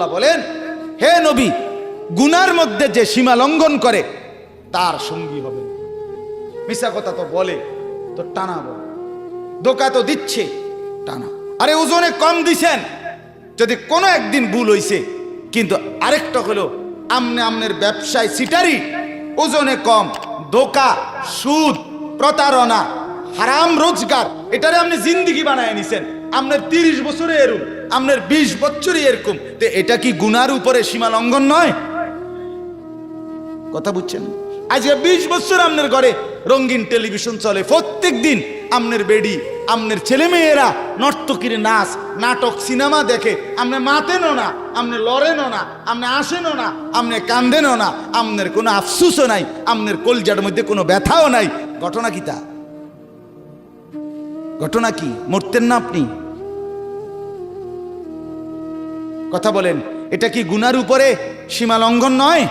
আল্লাহ বলেন, হে নবী, গুনার মধ্যে যে সীমা লঙ্ঘন করে তার সঙ্গী হবে। মিশা কথা তো বলে, তো টানা বলে, ধোকা তো দিচ্ছে টানা। আরে ওজনে কম দিছেন, যদি কোনো একদিন ভুল হইছে, কিন্তু আরেকটা হলো আমনের ব্যবসায় সিটারি, ওজনে কম, ধোকা, সুদ, প্রতারণা, হারাম রোজগার, এটারে আপনি জিন্দিগি বানায় নিছেন। আপনার 30 বছরে এরকম, আপনার 20 বছরই এরকম, তো এটা কি গুনার উপরে সীমা লঙ্ঘন নয়? কথা বুঝছেন? আজকে 20 বছর আপনার ঘরে রঙিন টেলিভিশন চলে, প্রত্যেক দিন আপনার বেডি, আপনার ছেলে মেয়েরা নর্তকীর নাচ, নাটক, সিনেমা দেখে। আপনি মাতেনও না, আপনি লড়েনও না, আপনি আসেনও না, আপনি কান্দেনও না, আপনার কোনো আফসুসও নাই, আপনার কলজার মধ্যে কোনো ব্যথাও নাই। ঘটনা কি তা? ঘটনা কি? মরতেন না আপনি? কথা বলেন, এটা কি গুনার উপরে সীমা লঙ্ঘন নয়?